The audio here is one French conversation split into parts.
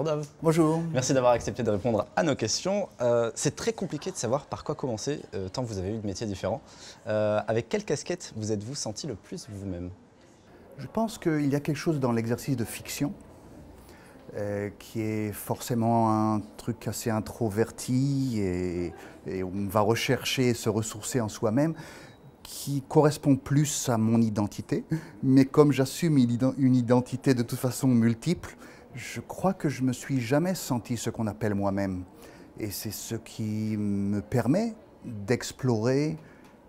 Bonjour Dave. Bonjour. Merci d'avoir accepté de répondre à nos questions. C'est très compliqué de savoir par quoi commencer, tant vous avez eu de métiers différents. Avec quelle casquette vous êtes-vous senti le plus vous-même? Je pense qu'il y a quelque chose dans l'exercice de fiction qui est forcément un truc assez introverti et on va rechercher et se ressourcer en soi-même, qui correspond plus à mon identité. Mais comme j'assume une identité de toute façon multiple, je crois que je me suis jamais senti ce qu'on appelle moi-même. Et c'est ce qui me permet d'explorer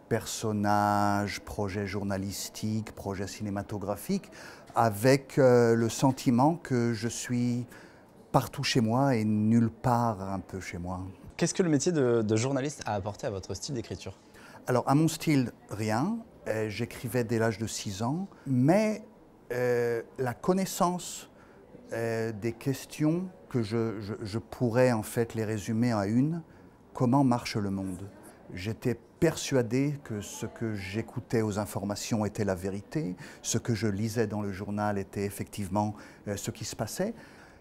personnages, projets journalistiques, projets cinématographiques, avec le sentiment que je suis partout chez moi et nulle part un peu chez moi. Qu'est-ce que le métier de journaliste a apporté à votre style d'écriture? Alors, à mon style, rien. J'écrivais dès l'âge de 6 ans, mais la connaissance des questions que je pourrais en fait les résumer à une, comment marche le monde? J'étais persuadé que ce que j'écoutais aux informations était la vérité, ce que je lisais dans le journal était effectivement ce qui se passait.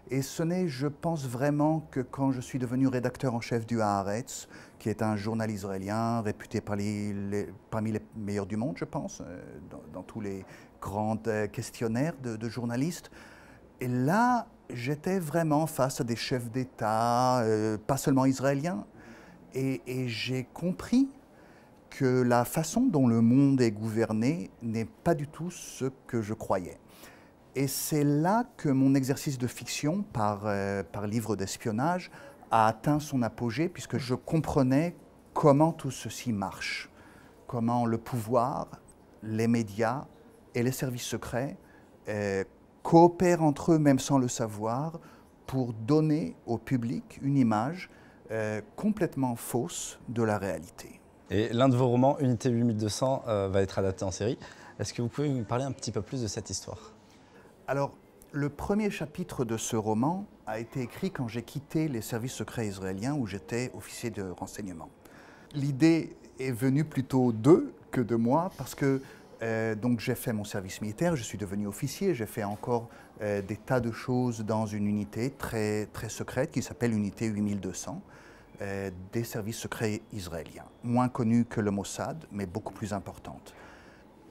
Et ce n'est, je pense vraiment, que quand je suis devenu rédacteur en chef du Haaretz, qui est un journal israélien réputé parmi les meilleurs du monde, je pense, dans tous les grands questionnaires de journalistes. Et là, j'étais vraiment face à des chefs d'État, pas seulement israéliens, et j'ai compris que la façon dont le monde est gouverné n'est pas du tout ce que je croyais. Et c'est là que mon exercice de fiction par livre d'espionnage a atteint son apogée, puisque je comprenais comment tout ceci marche, comment le pouvoir, les médias et les services secrets coopèrent entre eux, même sans le savoir, pour donner au public une image complètement fausse de la réalité. Et l'un de vos romans, Unité 8200, va être adapté en série. Est-ce que vous pouvez nous parler un petit peu plus de cette histoire? Alors, le premier chapitre de ce roman a été écrit quand j'ai quitté les services secrets israéliens où j'étais officier de renseignement. L'idée est venue plutôt d'eux que de moi parce que donc j'ai fait mon service militaire, je suis devenu officier, j'ai fait encore des tas de choses dans une unité très, très secrète qui s'appelle Unité 8200 des services secrets israéliens, moins connue que le Mossad, mais beaucoup plus importante.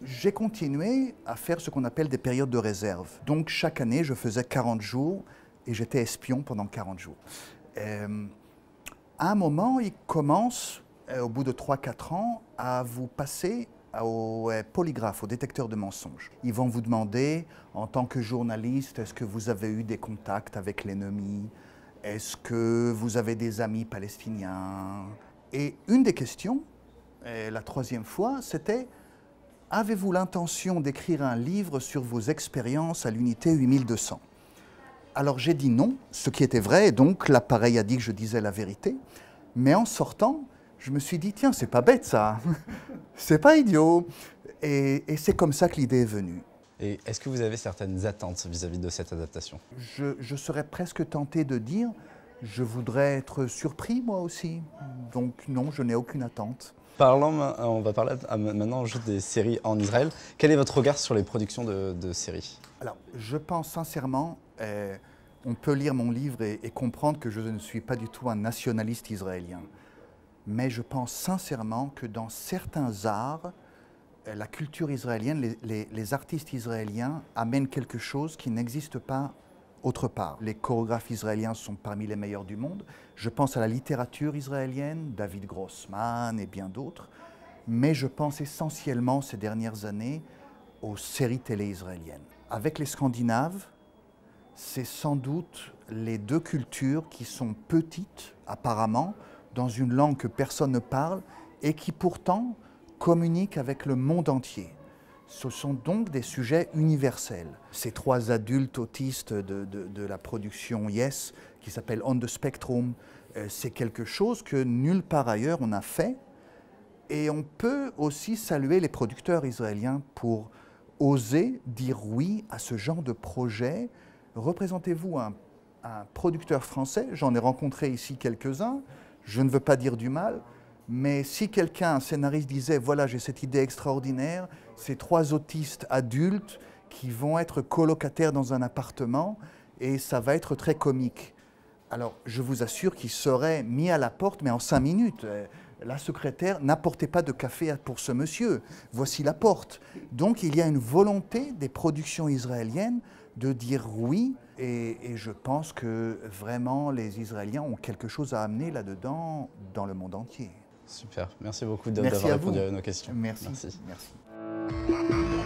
J'ai continué à faire ce qu'on appelle des périodes de réserve. Donc chaque année, je faisais 40 jours et j'étais espion pendant 40 jours. À un moment, ils commencent, au bout de 3-4 ans, à vous passer au polygraphe, au détecteur de mensonges. Ils vont vous demander, en tant que journaliste, est-ce que vous avez eu des contacts avec l'ennemi? Est-ce que vous avez des amis palestiniens? Et une des questions, la troisième fois, c'était: avez-vous l'intention d'écrire un livre sur vos expériences à l'unité 8200? Alors j'ai dit non, ce qui était vrai, et donc l'appareil a dit que je disais la vérité. Mais en sortant, je me suis dit, tiens, c'est pas bête ça, c'est pas idiot. Et c'est comme ça que l'idée est venue. Et est-ce que vous avez certaines attentes vis-à-vis de cette adaptation? Je serais presque tenté de dire, je voudrais être surpris moi aussi. Donc non, je n'ai aucune attente. On va parler maintenant juste des séries en Israël. Quel est votre regard sur les productions de séries? Alors, je pense sincèrement, on peut lire mon livre et comprendre que je ne suis pas du tout un nationaliste israélien. Mais je pense sincèrement que dans certains arts, la culture israélienne, les artistes israéliens amènent quelque chose qui n'existe pas autre part. Les chorégraphes israéliens sont parmi les meilleurs du monde. Je pense à la littérature israélienne, David Grossman et bien d'autres. Mais je pense essentiellement ces dernières années aux séries télé israéliennes. Avec les Scandinaves, c'est sans doute les deux cultures qui sont petites, apparemment, dans une langue que personne ne parle et qui pourtant communiquent avec le monde entier. Ce sont donc des sujets universels. Ces trois adultes autistes de la production Yes, qui s'appelle On the Spectrum, c'est quelque chose que nulle part ailleurs on a fait. Et on peut aussi saluer les producteurs israéliens pour oser dire oui à ce genre de projet. Représentez-vous un producteur français, j'en ai rencontré ici quelques-uns, je ne veux pas dire du mal, mais si quelqu'un, un scénariste, disait « voilà, j'ai cette idée extraordinaire, ces trois autistes adultes qui vont être colocataires dans un appartement et ça va être très comique. Alors, je vous assure qu'il serait mis à la porte, mais en 5 minutes. La secrétaire, n'apportez pas de café pour ce monsieur, voici la porte. Donc, il y a une volonté des productions israéliennes de dire oui, et je pense que vraiment les Israéliens ont quelque chose à amener là-dedans dans le monde entier. Super, merci beaucoup d'avoir répondu à nos questions. Merci. Merci. Merci.